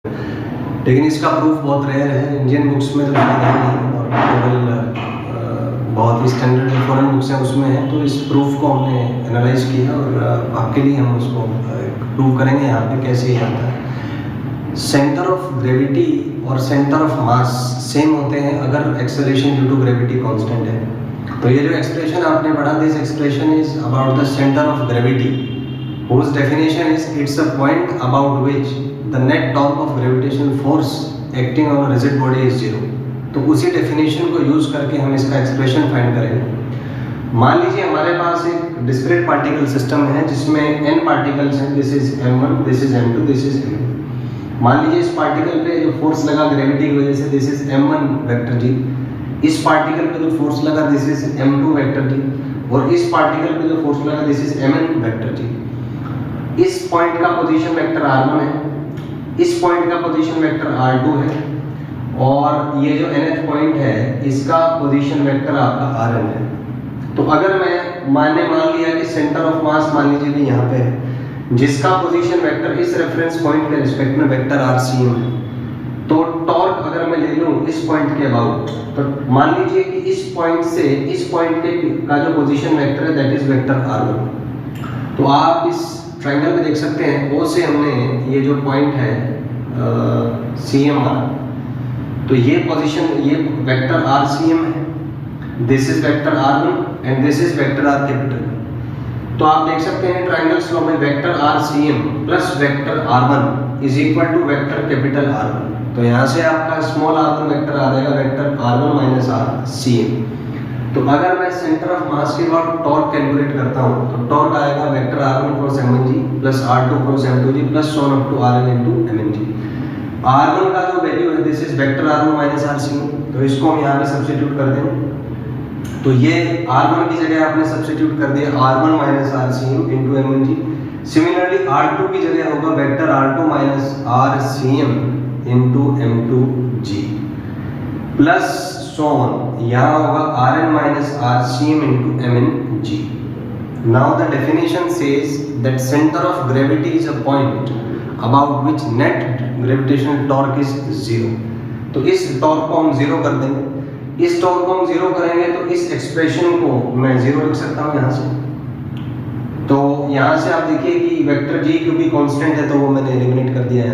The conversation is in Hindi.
लेकिन इसका प्रूफ बहुत रेयर है, इंडियन बुक्स में तो शायद है नहीं, और केवल बहुत ही स्टैंडर्ड जो फॉरेन बुक्स हैं उसमें है। तो इस प्रूफ को हमने एनालाइज किया और आपके लिए हम उसको प्रूव करेंगे यहाँ पे कैसे ये आता है। सेंटर ऑफ ग्रेविटी और सेंटर ऑफ मास सेम होते हैं अगर acceleration due to gravity constant है। तो ये जो एक्सप्रेशन आपने पढ़ा, this expression is about the centre of gravity whose definition is it's a point about which the net torque of gravitational force acting on a rigid body is 0। तो उसी डेफिनेशन को यूज करके हम इसका एक्सप्रेशन फाइंड करेंगे। मान लीजिए हमारे पास एक डिस्क्रीट पार्टिकल सिस्टम है जिसमें n पार्टिकल्स हैं, this is m1, this is m2, this is m। मान लीजिए इस पार्टिकल पे जो फोर्स लगा ग्रेविटी की वजह से, दिस इज m1 वेक्टर जी। इस पार्टिकल पे जो फोर्स लगा, दिस इज m2 वेक्टर जी। और इस पार्टिकल पे जो फोर्स लगा, दिस इज mn वेक्टर जी। इस पॉइंट का पोजीशन वेक्टर r1 है, इस पॉइंट का पोजीशन वेक्टर r2 है, और ये जो nth पॉइंट है इसका पोजीशन वेक्टर आपका rn है। तो अगर मैं मान लिया कि सेंटर ऑफ मास मान लीजिए कि यहाँ पे है, जिसका पोजीशन वेक्टर इस रेफरेंस पॉइंट के रिस्पेक्ट में वेक्टर rcm है, तो टॉर्क अगर मैं ले लूँ इस पॉइंट के अबाउट, तो मान लीजिए कि इस पॉइंट से इस पॉइंट के का जो पोजीशन वेक्टर है दैट इज वेक्टर r1। तो आप इस ट्रायंगल में देख सकते हैं, ओ से हमने ये जो पॉइंट है CMR, तो ये पोजीशन ये वेक्टर RCM है, this is vector R1 and this is vector R capital. तो आप देख सकते हैं ट्रायंगल्स लॉ में vector RCM plus vector R1 is equal to vector capital R1। तो यहाँ से आपका स्मॉल r1 वेक्टर आ जाएगा वेक्टर R1 माइनस RCM। तो अगर मैं सेंटर ऑफ मास के बाद टॉर्क कैलकुलेट करता हूँ तो टॉर्क आएगा vector r1 cross mn g plus r2 cross m2 g plus so on up to rn into mn g. r1 का जो वैल्यू है this is vector r1 minus rc, तो इसको हम यहाँ पे सब्स्टिट्यूट कर दें। तो ये r1 की जगह आपने सब्स्टिट्यूट कर दिया r1 minus rcm into mn g. Similarly r2 की जगह होगा vector r2 minus rcm into m2 g plus so on, यहाँ होगा Rn minus Rcm into Mn G। Now the definition says that center of gravity is a point about which net gravitational torque is 0। तो इस टॉर्क को हम 0 कर देंगे। इस टॉर्क को हम 0 करेंगे तो इस एक्सप्रेशन को मैं 0 लिख सकता हूँ यहाँ से। तो यहाँ से आप देखिए कि वेक्टर G क्योंकि कांस्टेंट है तो वो मैंने एलिमिनेट कर दिया है।